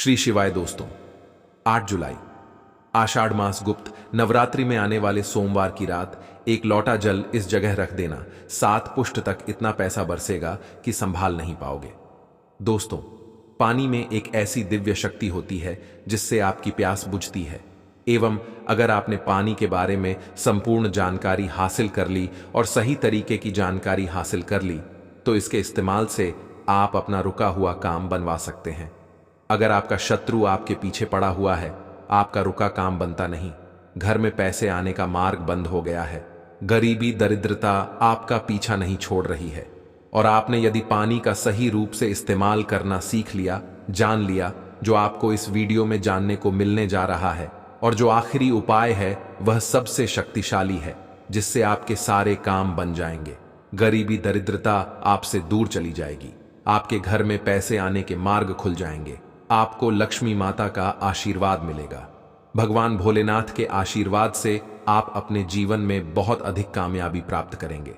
श्री शिवाय दोस्तों, 8 जुलाई आषाढ़ मास गुप्त नवरात्रि में आने वाले सोमवार की रात एक लोटा जल इस जगह रख देना, 7 पुष्ट तक इतना पैसा बरसेगा कि संभाल नहीं पाओगे। दोस्तों, पानी में एक ऐसी दिव्य शक्ति होती है जिससे आपकी प्यास बुझती है। एवं अगर आपने पानी के बारे में संपूर्ण जानकारी हासिल कर ली और सही तरीके की जानकारी हासिल कर ली तो इसके इस्तेमाल से आप अपना रुका हुआ काम बनवा सकते हैं। अगर आपका शत्रु आपके पीछे पड़ा हुआ है, आपका रुका काम बनता नहीं, घर में पैसे आने का मार्ग बंद हो गया है, गरीबी दरिद्रता आपका पीछा नहीं छोड़ रही है और आपने यदि पानी का सही रूप से इस्तेमाल करना सीख लिया, जान लिया, जो आपको इस वीडियो में जानने को मिलने जा रहा है, और जो आखिरी उपाय है वह सबसे शक्तिशाली है जिससे आपके सारे काम बन जाएंगे। गरीबी दरिद्रता आपसे दूर चली जाएगी, आपके घर में पैसे आने के मार्ग खुल जाएंगे, आपको लक्ष्मी माता का आशीर्वाद मिलेगा। भगवान भोलेनाथ के आशीर्वाद से आप अपने जीवन में बहुत अधिक कामयाबी प्राप्त करेंगे।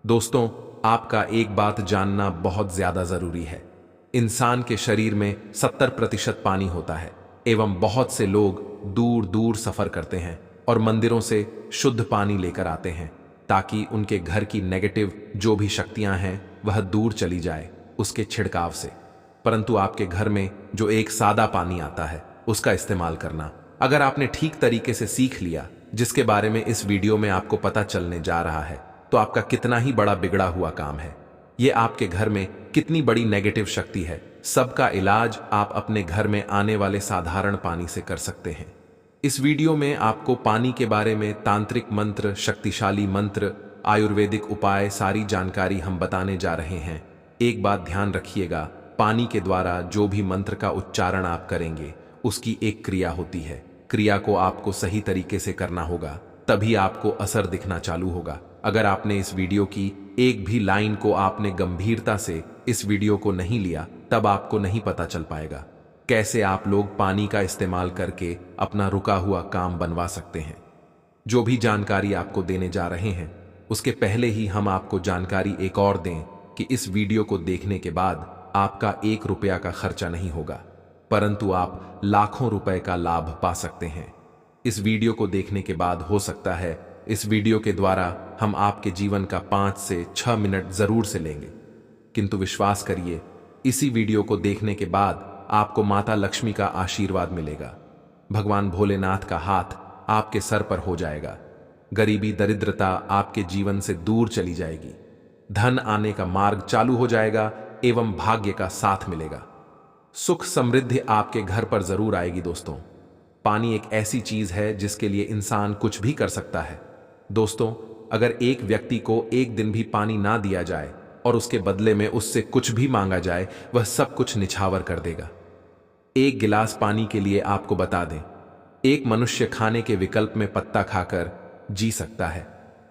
दोस्तों, आपका एक बात जानना बहुत ज्यादा जरूरी है। इंसान के शरीर में 70% पानी होता है एवं बहुत से लोग दूर दूर सफर करते हैं और मंदिरों से शुद्ध पानी लेकर आते हैं ताकि उनके घर की नेगेटिव जो भी शक्तियां हैं वह दूर चली जाए उसके छिड़काव से। परंतु आपके घर में जो एक सादा पानी आता है उसका इस्तेमाल करना अगर आपने ठीक तरीके से सीख लिया, जिसके बारे में इस वीडियो में आपको पता चलने जा रहा है, तो आपका कितना ही बड़ा बिगड़ा हुआ काम है, ये आपके घर में कितनी बड़ी नेगेटिव शक्ति है, सबका इलाज आप अपने घर में आने वाले साधारण पानी से कर सकते हैं। इस वीडियो में आपको पानी के बारे में तांत्रिक मंत्र, शक्तिशाली मंत्र, आयुर्वेदिक उपाय, सारी जानकारी हम बताने जा रहे हैं। एक बात ध्यान रखिएगा, पानी के द्वारा जो भी मंत्र का उच्चारण आप करेंगे उसकी एक क्रिया होती है। क्रिया को आपको सही तरीके से करना होगा, तभी आपको असर दिखना चालू होगा। अगर आपने इस वीडियो की एक भी लाइन को आपने गंभीरता से इस वीडियो को नहीं लिया, तब आपको नहीं पता चल पाएगा कैसे आप लोग पानी का इस्तेमाल करके अपना रुका हुआ काम बनवा सकते हैं। जो भी जानकारी आपको देने जा रहे हैं उसके पहले ही हम आपको जानकारी एक और दें कि इस वीडियो को देखने के बाद आपका 1 रुपया का खर्चा नहीं होगा, परंतु आप लाखों रुपए का लाभ पा सकते हैं। इस वीडियो को देखने के बाद हो सकता है इस वीडियो के द्वारा हम आपके जीवन का 5 से 6 मिनट जरूर से लेंगे, किंतु विश्वास करिए, इसी वीडियो को देखने के बाद आपको माता लक्ष्मी का आशीर्वाद मिलेगा। भगवान भोलेनाथ का हाथ आपके सर पर हो जाएगा, गरीबी दरिद्रता आपके जीवन से दूर चली जाएगी, धन आने का मार्ग चालू हो जाएगा एवं भाग्य का साथ मिलेगा। सुख समृद्धि आपके घर पर जरूर आएगी। दोस्तों, पानी एक ऐसी चीज है जिसके लिए इंसान कुछ भी कर सकता है। दोस्तों, अगर एक व्यक्ति को एक दिन भी पानी ना दिया जाए और उसके बदले में उससे कुछ भी मांगा जाए, वह सब कुछ निछावर कर देगा। एक गिलास पानी के लिए आपको बता दें, एक मनुष्य खाने के विकल्प में पत्ता खाकर जी सकता है,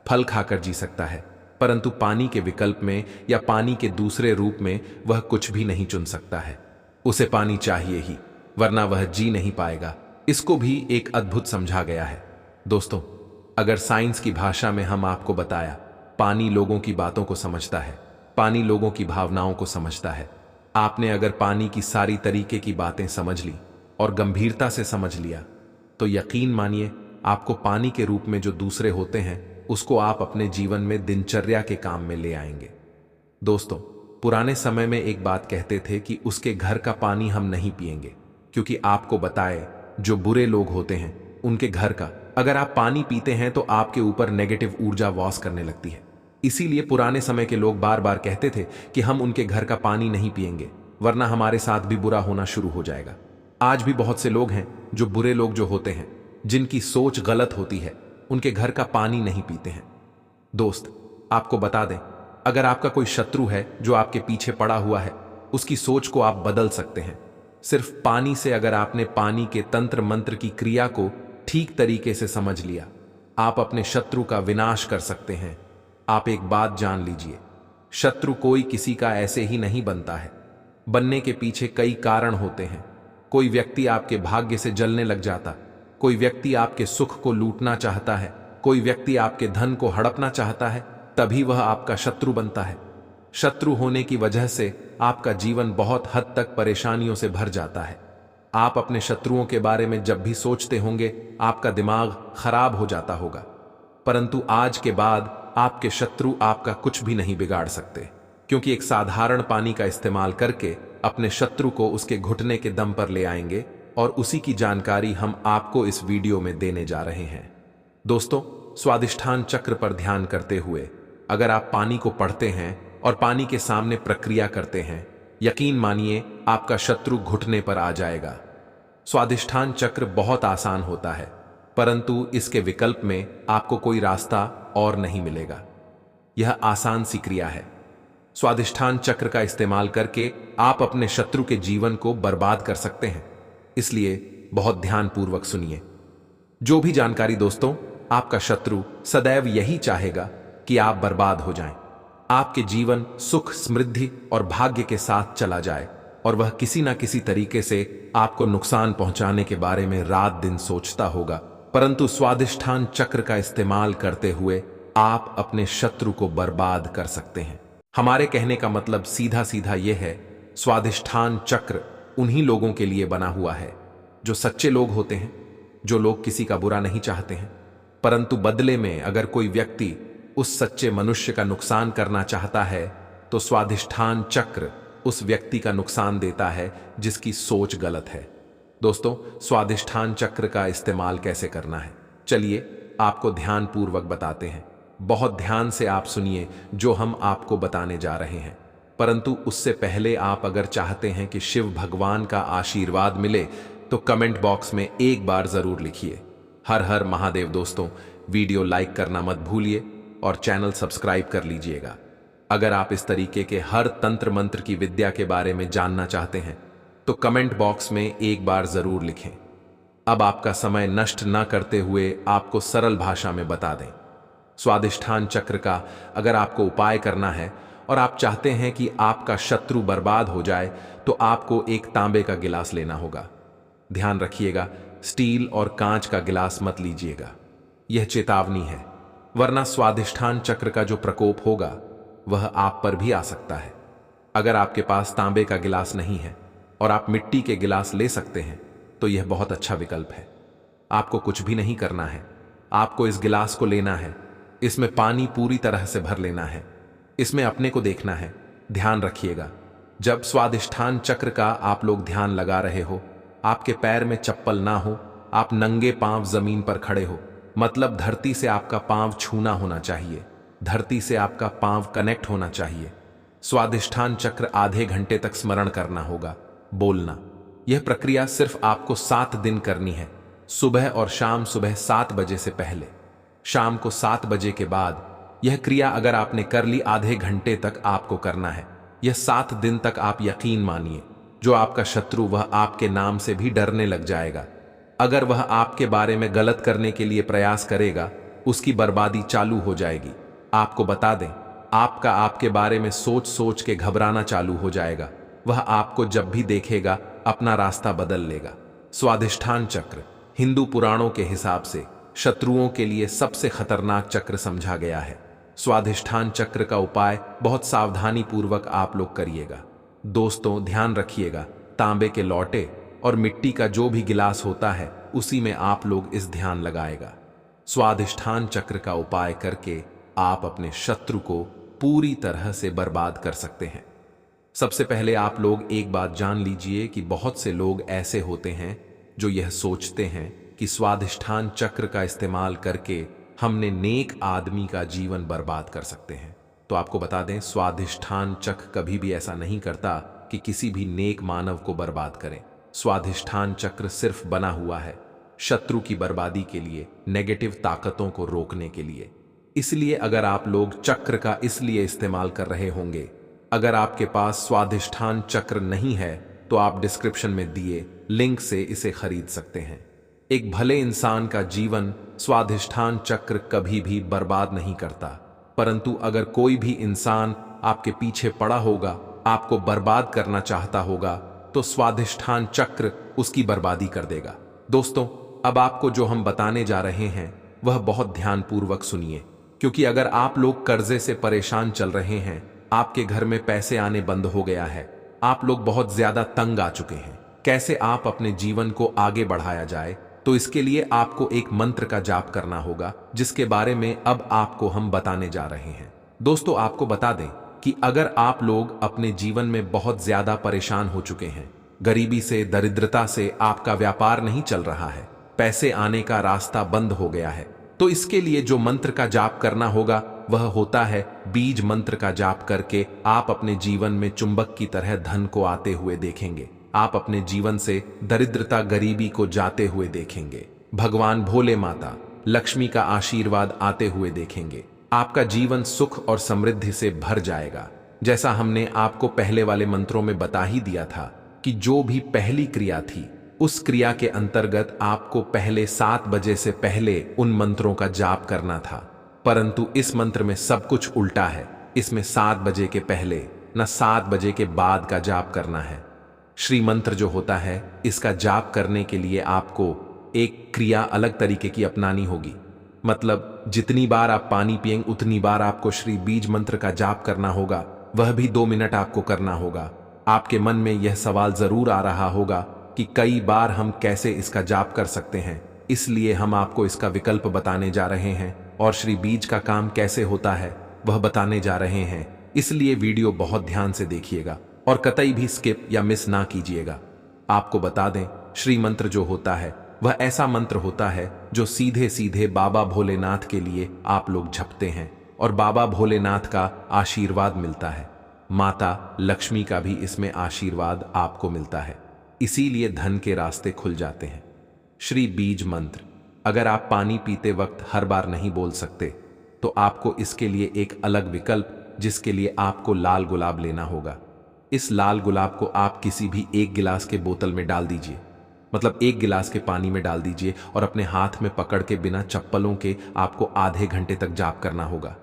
फल खाकर जी सकता है, परंतु पानी के विकल्प में या पानी के दूसरे रूप में वह कुछ भी नहीं चुन सकता है। उसे पानी चाहिए ही, वरना वह जी नहीं पाएगा। इसको भी एक अद्भुत समझा गया है। दोस्तों, अगर साइंस की भाषा में हम आपको बताया, पानी लोगों की बातों को समझता है, पानी लोगों की भावनाओं को समझता है। आपने अगर पानी की सारी तरीके की बातें समझ ली और गंभीरता से समझ लिया, तो यकीन मानिए आपको पानी के रूप में जो दूसरे होते हैं उसको आप अपने जीवन में दिनचर्या के काम में ले आएंगे। दोस्तों, पुराने समय में एक बात कहते थे कि उसके घर का पानी हम नहीं पिएंगे, क्योंकि आपको बताए जो बुरे लोग होते हैं उनके घर का अगर आप पानी पीते हैं तो आपके ऊपर नेगेटिव ऊर्जा वास करने लगती है। इसीलिए पुराने समय के लोग बार बार कहते थे कि हम उनके घर का पानी नहीं पिएंगे, वरना हमारे साथ भी बुरा होना शुरू हो जाएगा। आज भी बहुत से लोग हैं जो बुरे लोग जो होते हैं, जिनकी सोच गलत होती है, उनके घर का पानी नहीं पीते हैं। दोस्त, आपको बता दें, अगर आपका कोई शत्रु है जो आपके पीछे पड़ा हुआ है, उसकी सोच को आप बदल सकते हैं। सिर्फ पानी से अगर आपने पानी के तंत्र मंत्र की क्रिया को ठीक तरीके से समझ लिया, आप अपने शत्रु का विनाश कर सकते हैं। आप एक बात जान लीजिए, शत्रु कोई किसी का ऐसे ही नहीं बनता है, बनने के पीछे कई कारण होते हैं। कोई व्यक्ति आपके भाग्य से जलने लग जाता, कोई व्यक्ति आपके सुख को लूटना चाहता है, कोई व्यक्ति आपके धन को हड़पना चाहता है, तभी वह आपका शत्रु बनता है। शत्रु होने की वजह से आपका जीवन बहुत हद तक परेशानियों से भर जाता है। आप अपने शत्रुओं के बारे में जब भी सोचते होंगे आपका दिमाग खराब हो जाता होगा, परंतु आज के बाद आपके शत्रु आपका कुछ भी नहीं बिगाड़ सकते, क्योंकि एक साधारण पानी का इस्तेमाल करके अपने शत्रु को उसके घुटने के दम पर ले आएंगे और उसी की जानकारी हम आपको इस वीडियो में देने जा रहे हैं। दोस्तों, स्वादिष्ठान चक्र पर ध्यान करते हुए अगर आप पानी को पढ़ते हैं और पानी के सामने प्रक्रिया करते हैं, यकीन मानिए आपका शत्रु घुटने पर आ जाएगा। स्वादिष्ठान चक्र बहुत आसान होता है, परंतु इसके विकल्प में आपको कोई रास्ता और नहीं मिलेगा। यह आसान सी क्रिया है। स्वादिष्ठान चक्र का इस्तेमाल करके आप अपने शत्रु के जीवन को बर्बाद कर सकते हैं, इसलिए बहुत ध्यानपूर्वक सुनिए। जो भी जानकारी दोस्तों, आपका शत्रु सदैव यही चाहेगा कि आप बर्बाद हो जाएं, आपके जीवन सुख, समृद्धि और भाग्य के साथ चला जाए, और वह किसी ना किसी तरीके से आपको नुकसान पहुंचाने के बारे में रात दिन सोचता होगा। परंतु स्वादिष्ठान चक्र का इस्तेमाल करते हुए आप अपने शत्रु को बर्बाद कर सकते हैं। हमारे कहने का मतलब सीधा सीधा यह है, स्वादिष्ठान चक्र उन्हीं लोगों के लिए बना हुआ है जो सच्चे लोग होते हैं, जो लोग किसी का बुरा नहीं चाहते हैं, परंतु बदले में अगर कोई व्यक्ति उस सच्चे मनुष्य का नुकसान करना चाहता है तो स्वादिष्ठान चक्र उस व्यक्ति का नुकसान देता है जिसकी सोच गलत है। दोस्तों, स्वादिष्ठान चक्र का इस्तेमाल कैसे करना है, चलिए आपको ध्यानपूर्वक बताते हैं। बहुत ध्यान से आप सुनिए जो हम आपको बताने जा रहे हैं। परंतु उससे पहले आप अगर चाहते हैं कि शिव भगवान का आशीर्वाद मिले तो कमेंट बॉक्स में एक बार जरूर लिखिए, हर हर महादेव। दोस्तों, वीडियो लाइक करना मत भूलिए और चैनल सब्सक्राइब कर लीजिएगा। अगर आप इस तरीके के हर तंत्र मंत्र की विद्या के बारे में जानना चाहते हैं तो कमेंट बॉक्स में एक बार जरूर लिखें। अब आपका समय नष्ट न करते हुए आपको सरल भाषा में बता दें। स्वादिष्ठान चक्र का अगर आपको उपाय करना है और आप चाहते हैं कि आपका शत्रु बर्बाद हो जाए तो आपको एक तांबे का गिलास लेना होगा। ध्यान रखिएगा, स्टील और कांच का गिलास मत लीजिएगा, यह चेतावनी है, वरना स्वादिष्ठान चक्र का जो प्रकोप होगा वह आप पर भी आ सकता है। अगर आपके पास तांबे का गिलास नहीं है और आप मिट्टी के गिलास ले सकते हैं तो यह बहुत अच्छा विकल्प है। आपको कुछ भी नहीं करना है, आपको इस गिलास को लेना है, इसमें पानी पूरी तरह से भर लेना है, इसमें अपने को देखना है। ध्यान रखिएगा, जब स्वादिष्ठान चक्र का आप लोग ध्यान लगा रहे हो, आपके पैर में चप्पल ना हो, आप नंगे पांव जमीन पर खड़े हो, मतलब धरती से आपका पांव छूना होना चाहिए, धरती से आपका पांव कनेक्ट होना चाहिए। स्वादिष्ठान चक्र आधे घंटे तक स्मरण करना होगा, बोलना। यह प्रक्रिया सिर्फ आपको 7 दिन करनी है, सुबह और शाम। सुबह 7 बजे से पहले, शाम को 7 बजे के बाद। यह क्रिया अगर आपने कर ली, आधे घंटे तक आपको करना है। यह 7 दिन तक आप यकीन मानिए, जो आपका शत्रु वह आपके नाम से भी डरने लग जाएगा। अगर वह आपके बारे में गलत करने के लिए प्रयास करेगा, उसकी बर्बादी चालू हो जाएगी। आपको बता दें, आपका आपके बारे में सोच सोच के घबराना चालू हो जाएगा। वह आपको जब भी देखेगा अपना रास्ता बदल लेगा। स्वादिष्ठान चक्र हिंदू पुराणों के हिसाब से शत्रुओं के लिए सबसे खतरनाक चक्र समझा गया है। स्वादिष्ठान चक्र का उपाय बहुत सावधानी पूर्वक आप लोग करिएगा। दोस्तों, ध्यान रखिएगा, तांबे के लोटे और मिट्टी का जो भी गिलास होता है उसी में आप लोग इस ध्यान लगाएगा। स्वादिष्ठान चक्र का उपाय करके आप अपने शत्रु को पूरी तरह से बर्बाद कर सकते हैं। सबसे पहले आप लोग एक बात जान लीजिए कि बहुत से लोग ऐसे होते हैं जो यह सोचते हैं कि स्वादिष्ठान चक्र का इस्तेमाल करके हमने नेक आदमी का जीवन बर्बाद कर सकते हैं। तो आपको बता दें, स्वादिष्ठान चक्र कभी भी ऐसा नहीं करता कि किसी भी नेक मानव को बर्बाद करें। स्वादिष्ठान चक्र सिर्फ बना हुआ है शत्रु की बर्बादी के लिए, नेगेटिव ताकतों को रोकने के लिए। इसलिए अगर आप लोग चक्र का इसलिए इस्तेमाल कर रहे होंगे, अगर आपके पास स्वादिष्ठान चक्र नहीं है तो आप डिस्क्रिप्शन में दिए लिंक से इसे खरीद सकते हैं। एक भले इंसान का जीवन स्वादिष्ठान चक्र कभी भी बर्बाद नहीं करता, परंतु अगर कोई भी इंसान आपके पीछे पड़ा होगा, आपको बर्बाद करना चाहता होगा, तो स्वादिष्ठान चक्र उसकी बर्बादी कर देगा। दोस्तों, अब आपको जो हम बताने जा रहे हैं वह बहुत ध्यानपूर्वक सुनिए, क्योंकि अगर आप लोग कर्जे से परेशान चल रहे हैं, आपके घर में पैसे आने बंद हो गया है, आप लोग बहुत ज्यादा तंग आ चुके हैं, कैसे आप अपने जीवन को आगे बढ़ाया जाए, तो इसके लिए आपको एक मंत्र का जाप करना होगा, जिसके बारे में अब आपको हम बताने जा रहे हैं। दोस्तों, आपको बता दें कि अगर आप लोग अपने जीवन में बहुत ज्यादा परेशान हो चुके हैं, गरीबी से, दरिद्रता से, आपका व्यापार नहीं चल रहा है, पैसे आने का रास्ता बंद हो गया है, तो इसके लिए जो मंत्र का जाप करना होगा वह होता है बीज मंत्र का जाप करके आप अपने जीवन में चुंबक की तरह धन को आते हुए देखेंगे। आप अपने जीवन से दरिद्रता, गरीबी को जाते हुए देखेंगे। भगवान भोले माता लक्ष्मी का आशीर्वाद आते हुए देखेंगे। आपका जीवन सुख और समृद्धि से भर जाएगा। जैसा हमने आपको पहले वाले मंत्रों में बता ही दिया था कि जो भी पहली क्रिया थी, उस क्रिया के अंतर्गत आपको पहले 7 बजे से पहले उन मंत्रों का जाप करना था। परंतु इस मंत्र में सब कुछ उल्टा है। इसमें 7 बजे के पहले न 7 बजे के बाद का जाप करना है। श्री मंत्र जो होता है, इसका जाप करने के लिए आपको एक क्रिया अलग तरीके की अपनानी होगी। मतलब जितनी बार आप पानी पिएंगे उतनी बार आपको श्री बीज मंत्र का जाप करना होगा, वह भी 2 मिनट आपको करना होगा। आपके मन में यह सवाल जरूर आ रहा होगा कि कई बार हम कैसे इसका जाप कर सकते हैं, इसलिए हम आपको इसका विकल्प बताने जा रहे हैं और श्री बीज का काम कैसे होता है वह बताने जा रहे हैं। इसलिए वीडियो बहुत ध्यान से देखिएगा और कतई भी स्किप या मिस ना कीजिएगा। आपको बता दें, श्री मंत्र जो होता है वह ऐसा मंत्र होता है जो सीधे सीधे बाबा भोलेनाथ के लिए आप लोग जपते हैं और बाबा भोलेनाथ का आशीर्वाद मिलता है। माता लक्ष्मी का भी इसमें आशीर्वाद आपको मिलता है, इसीलिए धन के रास्ते खुल जाते हैं। श्री बीज मंत्र अगर आप पानी पीते वक्त हर बार नहीं बोल सकते, तो आपको इसके लिए एक अलग विकल्प, जिसके लिए आपको लाल गुलाब लेना होगा। इस लाल गुलाब को आप किसी भी एक गिलास के बोतल में डाल दीजिए, मतलब एक गिलास के पानी में डाल दीजिए और अपने हाथ में पकड़ के बिना चप्पलों के आपको आधे घंटे तक जाप करना होगा।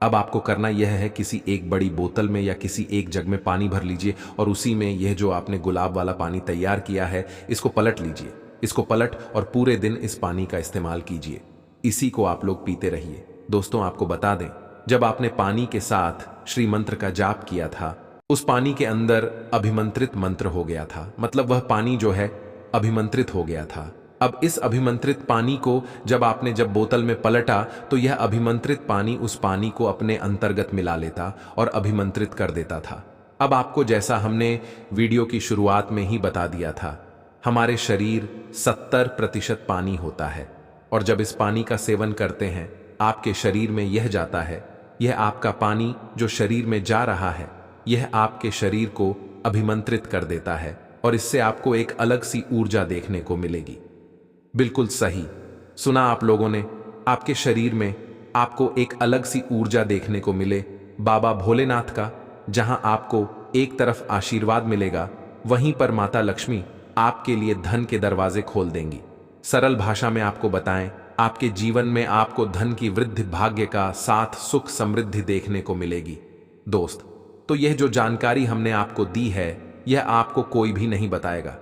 अब आपको करना यह है, किसी एक बड़ी बोतल में या किसी एक जग में पानी भर लीजिए और उसी में यह जो आपने गुलाब वाला पानी तैयार किया है, इसको पलट लीजिए। इसको पलट और पूरे दिन इस पानी का इस्तेमाल कीजिए। इसी को आप लोग पीते रहिए। दोस्तों, आपको बता दें, जब आपने पानी के साथ श्री मंत्र का जाप किया था, उस पानी के अंदर अभिमंत्रित मंत्र हो गया था, मतलब वह पानी जो है अभिमंत्रित हो गया था। अब इस अभिमंत्रित पानी को जब बोतल में पलटा, तो यह अभिमंत्रित पानी उस पानी को अपने अंतर्गत मिला लेता और अभिमंत्रित कर देता था। अब आपको, जैसा हमने वीडियो की शुरुआत में ही बता दिया था, हमारे शरीर 70% पानी होता है और जब इस पानी का सेवन करते हैं, आपके शरीर में यह जाता है। यह आपका पानी जो शरीर में जा रहा है, यह आपके शरीर को अभिमंत्रित कर देता है और इससे आपको एक अलग सी ऊर्जा देखने को मिलेगी। बिल्कुल सही सुना आप लोगों ने, आपके शरीर में आपको एक अलग सी ऊर्जा देखने को मिले बाबा भोलेनाथ का। जहां आपको एक तरफ आशीर्वाद मिलेगा, वहीं पर माता लक्ष्मी आपके लिए धन के दरवाजे खोल देंगी। सरल भाषा में आपको बताएं, आपके जीवन में आपको धन की वृद्धि, भाग्य का साथ, सुख समृद्धि देखने को मिलेगी। दोस्त, तो यह जो जानकारी हमने आपको दी है, यह आपको कोई भी नहीं बताएगा।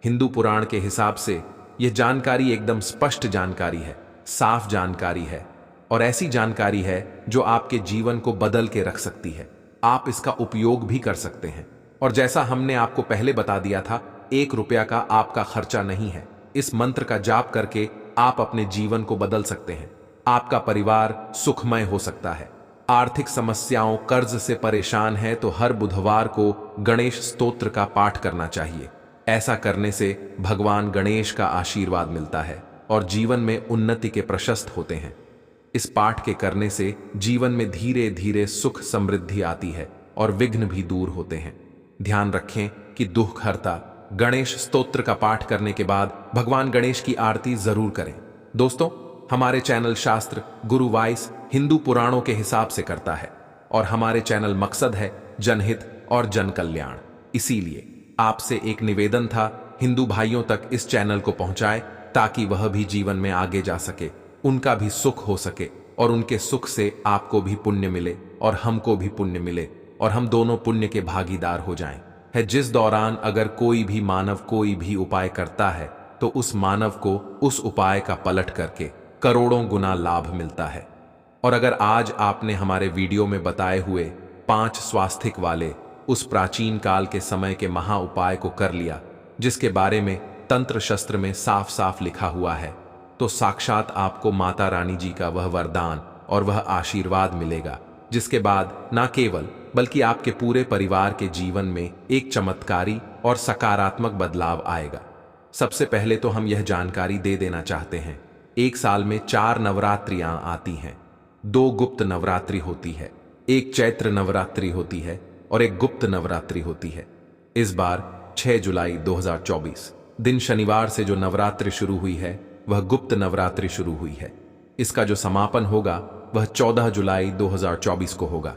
हिंदू पुराण के हिसाब से यह जानकारी एकदम स्पष्ट जानकारी है, साफ जानकारी है और ऐसी जानकारी है जो आपके जीवन को बदल के रख सकती है। आप इसका उपयोग भी कर सकते हैं और जैसा हमने आपको पहले बता दिया था, 1 रुपया का आपका खर्चा नहीं है। इस मंत्र का जाप करके आप अपने जीवन को बदल सकते हैं। आपका परिवार सुखमय हो सकता है। आर्थिक समस्याओं, कर्ज से परेशान है तो हर बुधवार को गणेश स्तोत्र का पाठ करना चाहिए। ऐसा करने से भगवान गणेश का आशीर्वाद मिलता है और जीवन में उन्नति के प्रशस्त होते हैं। इस पाठ के करने से जीवन में धीरे धीरे सुख समृद्धि आती है और विघ्न भी दूर होते हैं। ध्यान रखें कि दुख हरता गणेश स्तोत्र का पाठ करने के बाद भगवान गणेश की आरती जरूर करें। दोस्तों, हमारे चैनल शास्त्र गुरु वाइस हिंदू पुराणों के हिसाब से करता है और हमारे चैनल मकसद है जनहित और जन कल्याण। इसीलिए आपसे एक निवेदन था, हिंदू भाइयों तक इस चैनल को पहुंचाए ताकि वह भी जीवन में आगे जा सके, उनका भी सुख हो सके और उनके सुख से आपको भी पुण्य मिले और हमको भी पुण्य मिले और हम दोनों पुण्य के भागीदार हो जाएं। है जिस दौरान अगर कोई भी मानव कोई भी उपाय करता है, तो उस मानव को उस उपाय का पलट करके करोड़ों गुना लाभ मिलता है। और अगर आज आपने हमारे वीडियो में बताए हुए 5 स्वास्थिक वाले उस प्राचीन काल के समय के महा उपाय को कर लिया, जिसके बारे में तंत्र शस्त्र में साफ साफ लिखा हुआ है, तो साक्षात आपको माता रानी जी का वह वरदान और वह आशीर्वाद मिलेगा, जिसके बाद ना केवल बल्कि आपके पूरे परिवार के जीवन में एक चमत्कारी और सकारात्मक बदलाव आएगा। सबसे पहले तो हम यह जानकारी दे देना चाहते हैं, एक साल में 4 नवरात्रियां आती हैं। 2 गुप्त नवरात्रि होती है, एक चैत्र नवरात्रि होती है और एक गुप्त नवरात्रि होती है। इस बार 6 जुलाई 2024 दिन शनिवार से जो नवरात्रि शुरू हुई है वह गुप्त नवरात्रि शुरू हुई है। इसका जो समापन होगा वह 14 जुलाई 2024 को होगा।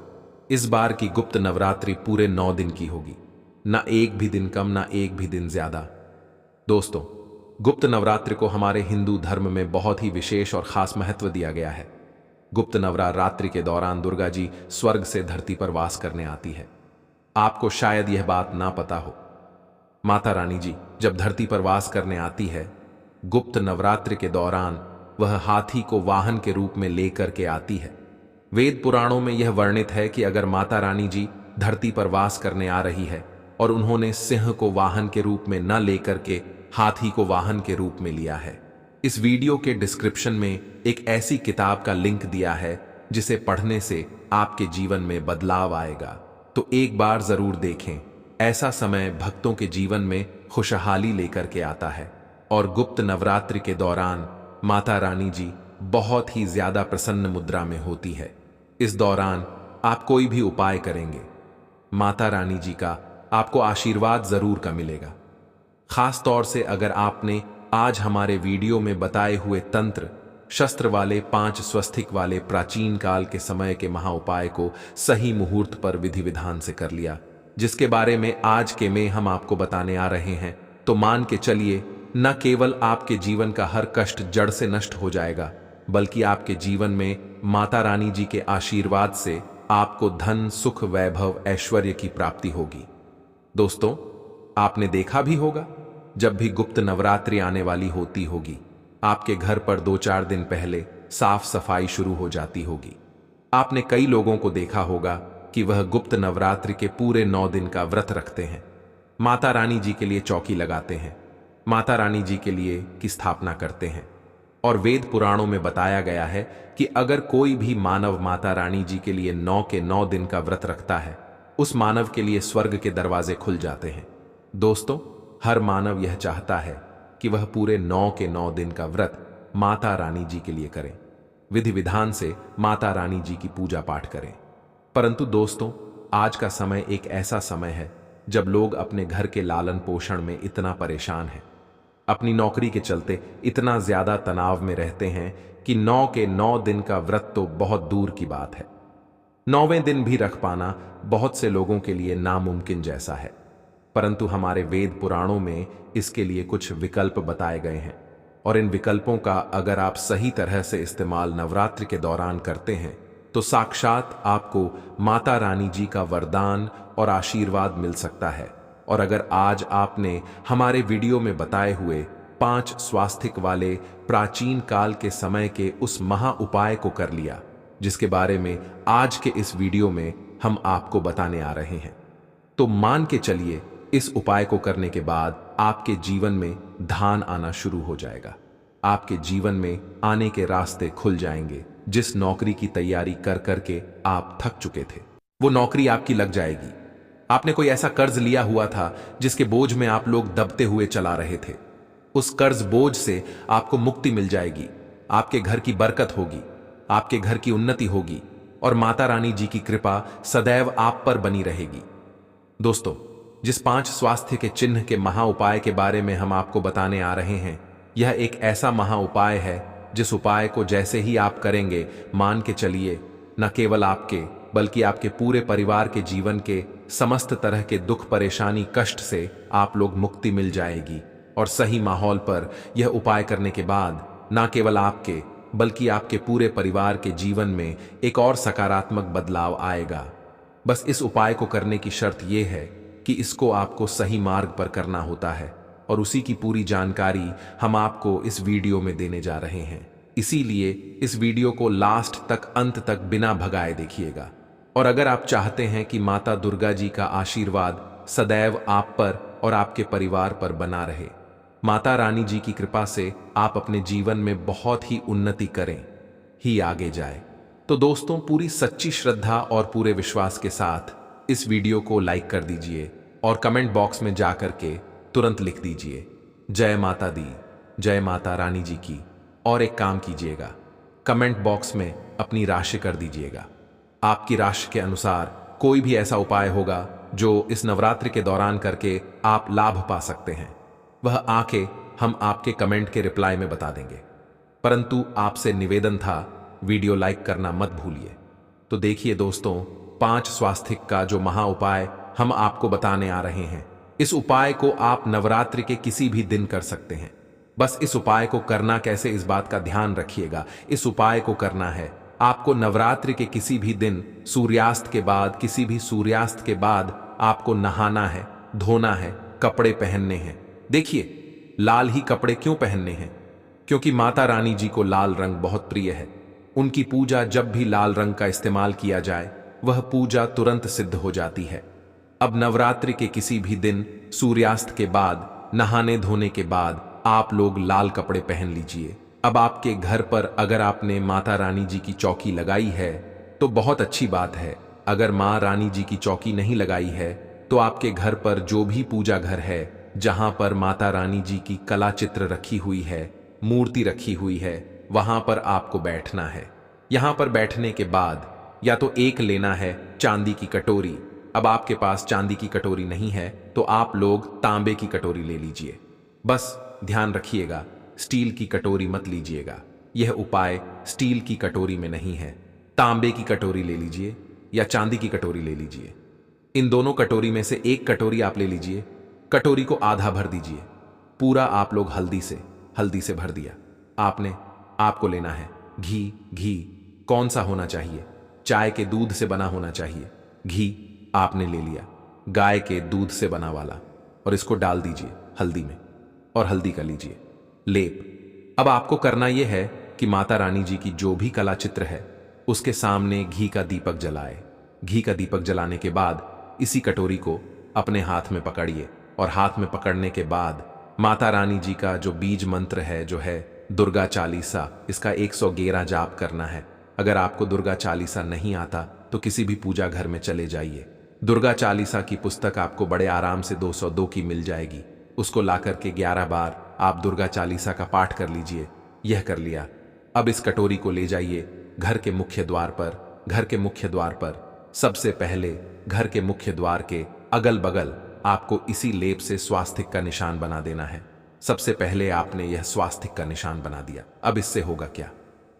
इस बार की गुप्त नवरात्रि पूरे 9 दिन की होगी, ना एक भी दिन कम ना एक भी दिन ज्यादा। दोस्तों, गुप्त नवरात्रि को हमारे हिंदू धर्म में बहुत ही विशेष और खास महत्व दिया गया है। गुप्त नवरात्रि के दौरान दुर्गा जी स्वर्ग से धरती पर वास करने आती है। आपको शायद यह बात ना पता हो, माता रानी जी जब धरती पर वास करने आती है, गुप्त नवरात्रि के दौरान वह हाथी को वाहन के रूप में लेकर के आती है। वेद पुराणों में यह वर्णित है कि अगर माता रानी जी धरती पर वास करने आ रही है और उन्होंने सिंह को वाहन के रूप में न लेकर के हाथी को वाहन के रूप में लिया है। इस वीडियो के डिस्क्रिप्शन में एक ऐसी किताब का लिंक दिया है जिसे पढ़ने से आपके जीवन में बदलाव आएगा, तो एक बार जरूर देखें। ऐसा समय भक्तों के जीवन में खुशहाली लेकर के आता है और गुप्त नवरात्रि के दौरान माता रानी जी बहुत ही ज्यादा प्रसन्न मुद्रा में होती है। इस दौरान आप कोई भी उपाय करेंगे, माता रानी जी का आपको आशीर्वाद जरूर का मिलेगा। खास तौर से अगर आपने आज हमारे वीडियो में बताए हुए तंत्र शस्त्र वाले 5 स्वस्तिक वाले प्राचीन काल के समय के महा उपाय को सही मुहूर्त पर विधि विधान से कर लिया, जिसके बारे में आज के में हम आपको बताने आ रहे हैं, तो मान के चलिए न केवल आपके जीवन का हर कष्ट जड़ से नष्ट हो जाएगा, बल्कि आपके जीवन में माता रानी जी के आशीर्वाद से आपको धन सुख वैभव ऐश्वर्य की प्राप्ति होगी। दोस्तों, आपने देखा भी होगा, जब भी गुप्त नवरात्रि आने वाली होती होगी, आपके घर पर 2-4 दिन पहले साफ सफाई शुरू हो जाती होगी। आपने कई लोगों को देखा होगा कि वह गुप्त नवरात्रि के पूरे 9 दिन का व्रत रखते हैं, माता रानी जी के लिए चौकी लगाते हैं, माता रानी जी के लिए की स्थापना करते हैं। और वेद पुराणों में बताया गया है कि अगर कोई भी मानव माता रानी जी के लिए 9 के 9 दिन का व्रत रखता है, उस मानव के लिए स्वर्ग के दरवाजे खुल जाते हैं। दोस्तों, हर मानव यह चाहता है कि वह पूरे 9 के 9 दिन का व्रत माता रानी जी के लिए करें, विधि विधान से माता रानी जी की पूजा पाठ करें। परंतु दोस्तों, आज का समय एक ऐसा समय है जब लोग अपने घर के लालन पोषण में इतना परेशान हैं, अपनी नौकरी के चलते इतना ज्यादा तनाव में रहते हैं कि 9 के 9 दिन का व्रत तो बहुत दूर की बात है, 9वें दिन भी रख पाना बहुत से लोगों के लिए नामुमकिन जैसा है। परंतु हमारे वेद पुराणों में इसके लिए कुछ विकल्प बताए गए हैं, और इन विकल्पों का अगर आप सही तरह से इस्तेमाल नवरात्रि के दौरान करते हैं तो साक्षात आपको माता रानी जी का वरदान और आशीर्वाद मिल सकता है। और अगर आज आपने हमारे वीडियो में बताए हुए 5 स्वास्तिक वाले प्राचीन काल के समय के उस महा उपाय को कर लिया, जिसके बारे में आज के इस वीडियो में हम आपको बताने आ रहे हैं, तो मान के चलिए इस उपाय को करने के बाद आपके जीवन में धान आना शुरू हो जाएगा। आपके जीवन में आने के रास्ते खुल जाएंगे। जिस नौकरी की तैयारी कर करके आप थक चुके थे, वो नौकरी आपकी लग जाएगी। आपने कोई ऐसा कर्ज लिया हुआ था जिसके बोझ में आप लोग दबते हुए चला रहे थे, उस कर्ज बोझ से आपको मुक्ति मिल जाएगी। आपके घर की बरकत होगी, आपके घर की उन्नति होगी और माता रानी जी की कृपा सदैव आप पर बनी रहेगी। दोस्तों, जिस 5 स्वास्थ्य के चिन्ह के महा उपाय के बारे में हम आपको बताने आ रहे हैं, यह एक ऐसा महा उपाय है जिस उपाय को जैसे ही आप करेंगे, मान के चलिए न केवल आपके बल्कि आपके पूरे परिवार के जीवन के समस्त तरह के दुख परेशानी कष्ट से आप लोग मुक्ति मिल जाएगी। और सही माहौल पर यह उपाय करने के बाद न केवल आपके बल्कि आपके पूरे परिवार के जीवन में एक और सकारात्मक बदलाव आएगा। बस इस उपाय को करने की शर्त यह है कि इसको आपको सही मार्ग पर करना होता है, और उसी की पूरी जानकारी हम आपको इस वीडियो में देने जा रहे हैं। इसीलिए इस वीडियो को लास्ट तक अंत तक बिना भगाए देखिएगा। और अगर आप चाहते हैं कि माता दुर्गा जी का आशीर्वाद सदैव आप पर और आपके परिवार पर बना रहे। माता रानी जी की कृपा से आप अपने जीवन में बहुत ही उन्नति करें, ही आगे जाए। तो दोस्तों, पूरी सच्ची श्रद्धा और पूरे विश्वास के साथ इस वीडियो को लाइक कर दीजिए और कमेंट बॉक्स में जाकर के तुरंत लिख दीजिए जय माता दी, जय माता रानी जी की। और एक काम कीजिएगा, कमेंट बॉक्स में अपनी राशि कर दीजिएगा। आपकी राशि के अनुसार कोई भी ऐसा उपाय होगा जो इस नवरात्रि के दौरान करके आप लाभ पा सकते हैं, वह आके हम आपके कमेंट के रिप्लाई में बता देंगे। परंतु आपसे निवेदन था, वीडियो लाइक करना मत भूलिए। तो देखिए दोस्तों, 5 स्वास्थिक का जो महा उपाय हम आपको बताने आ रहे हैं, इस उपाय को आप नवरात्रि के किसी भी दिन कर सकते हैं। बस इस उपाय को करना कैसे, इस बात का ध्यान रखिएगा। इस उपाय को करना है आपको नवरात्रि के किसी भी दिन सूर्यास्त के बाद, किसी भी सूर्यास्त के बाद आपको नहाना है, धोना है, कपड़े पहनने हैं। देखिए, लाल ही कपड़े क्यों पहनने हैं? क्योंकि माता रानी जी को लाल रंग बहुत प्रिय है। उनकी पूजा जब भी लाल रंग का इस्तेमाल किया जाए, वह पूजा तुरंत सिद्ध हो जाती है। अब नवरात्रि के किसी भी दिन सूर्यास्त के बाद, नहाने धोने के बाद आप लोग लाल कपड़े पहन लीजिए। अब आपके घर पर अगर आपने माता रानी जी की चौकी लगाई है तो बहुत अच्छी बात है। अगर मां रानी जी की चौकी नहीं लगाई है तो आपके घर पर जो भी पूजा घर है, जहां पर माता रानी जी की कला चित्र रखी हुई है, मूर्ति रखी हुई है, वहां पर आपको बैठना है। यहां पर बैठने के बाद या तो एक लेना है चांदी की कटोरी। अब आपके पास चांदी की कटोरी नहीं है तो आप लोग तांबे की कटोरी ले लीजिए। बस ध्यान रखिएगा, स्टील की कटोरी मत लीजिएगा। यह उपाय स्टील की कटोरी में नहीं है। तांबे की कटोरी ले लीजिए या चांदी की कटोरी ले लीजिए। इन दोनों कटोरी में से एक कटोरी आप ले लीजिए। कटोरी को आधा भर दीजिए। पूरा आप लोग हल्दी से भर दिया। आपको लेना है घी कौन सा होना चाहिए? चाय के दूध से बना होना चाहिए। घी आपने ले लिया, गाय के दूध से बना वाला, और इसको डाल दीजिए हल्दी में और हल्दी का लीजिए लेप। अब आपको करना यह है कि माता रानी जी की जो भी कला चित्र है उसके सामने घी का दीपक जलाए। घी का दीपक जलाने के बाद इसी कटोरी को अपने हाथ में पकड़िए और हाथ में पकड़ने के बाद माता रानी जी का जो बीज मंत्र है, जो है दुर्गा चालीसा, इसका 111 जाप करना है। अगर आपको दुर्गा चालीसा नहीं आता तो किसी भी पूजा घर में चले जाइए। दुर्गा चालीसा की पुस्तक आपको बड़े आराम से 202 की मिल जाएगी। उसको लाकर के 11 बार आप दुर्गा चालीसा का पाठ कर लीजिए। यह कर लिया। अब इस कटोरी को ले जाइए घर के मुख्य द्वार पर। घर के मुख्य द्वार पर सबसे पहले घर के मुख्य द्वार के अगल बगल आपको इसी लेप से स्वास्तिक का निशान बना देना है। सबसे पहले आपने यह स्वास्तिक का निशान बना दिया। अब इससे होगा क्या?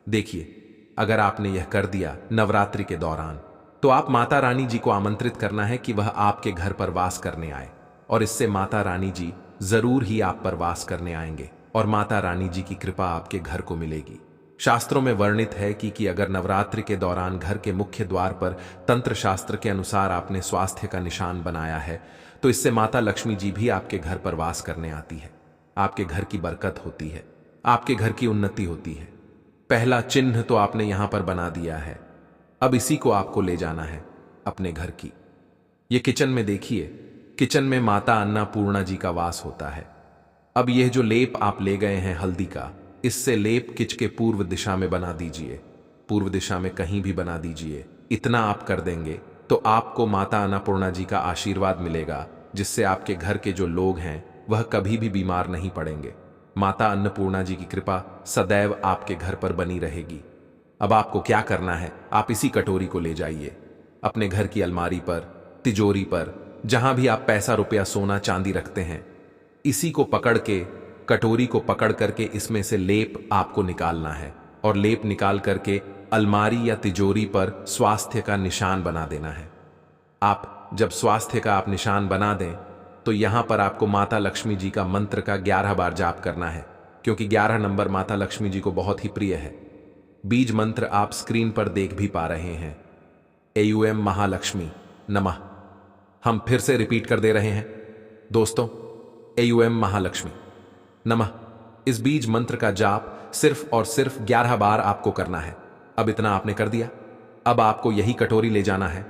देखिए, अगर आपने यह कर दिया नवरात्रि के दौरान, तो आप माता रानी जी को आमंत्रित करना है कि वह आपके घर पर वास करने आए, और इससे माता रानी जी जरूर ही आप पर वास करने आएंगे और माता रानी जी की कृपा आपके घर को मिलेगी। शास्त्रों में वर्णित है कि अगर नवरात्रि के दौरान घर के मुख्य द्वार पर तंत्र शास्त्र के अनुसार आपने स्वास्थ्य का निशान बनाया है तो इससे माता लक्ष्मी जी भी आपके घर पर वास करने आती है। आपके घर की बरकत होती है, आपके घर की उन्नति होती है। पहला चिन्ह तो आपने यहां पर बना दिया है। अब इसी को आपको ले जाना है अपने घर की। ये किचन में देखिए, किचन में माता अन्नपूर्णा जी का वास होता है। अब यह जो लेप आप ले गए हैं हल्दी का, इससे लेप किच के पूर्व दिशा में बना दीजिए। पूर्व दिशा में कहीं भी बना दीजिए। इतना आप कर देंगे तो आपको माता अन्नपूर्णा जी का आशीर्वाद मिलेगा, जिससे आपके घर के जो लोग हैं वह कभी भी बीमार नहीं पड़ेंगे। माता अन्नपूर्णा जी की कृपा सदैव आपके घर पर बनी रहेगी। अब आपको क्या करना है, आप इसी कटोरी को ले जाइए अपने घर की अलमारी पर, तिजोरी पर, जहां भी आप पैसा रुपया सोना चांदी रखते हैं। इसी को पकड़ के, कटोरी को पकड़ करके इसमें से लेप आपको निकालना है, और लेप निकाल करके अलमारी या तिजोरी पर स्वास्थ्य का निशान बना देना है। आप जब स्वास्थ्य का आप निशान बना दें तो यहां पर आपको माता लक्ष्मी जी का मंत्र का 11 बार जाप करना है, क्योंकि 11 नंबर माता लक्ष्मी जी को बहुत ही प्रिय है। बीज मंत्र आप स्क्रीन पर देख भी पा रहे हैं, एयूएम महालक्ष्मी नमः। हम फिर से रिपीट कर दे रहे हैं दोस्तों, एयूएम महालक्ष्मी नमः। इस बीज मंत्र का जाप सिर्फ और सिर्फ 11 बार आपको करना है। अब इतना आपने कर दिया। अब आपको यही कटोरी ले जाना है।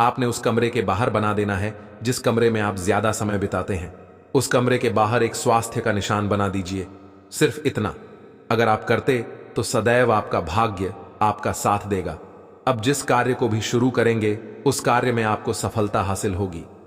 आपने उस कमरे के बाहर बना देना है जिस कमरे में आप ज्यादा समय बिताते हैं। उस कमरे के बाहर एक स्वास्थ्य का निशान बना दीजिए। सिर्फ इतना अगर आप करते तो सदैव आपका भाग्य आपका साथ देगा। अब जिस कार्य को भी शुरू करेंगे उस कार्य में आपको सफलता हासिल होगी।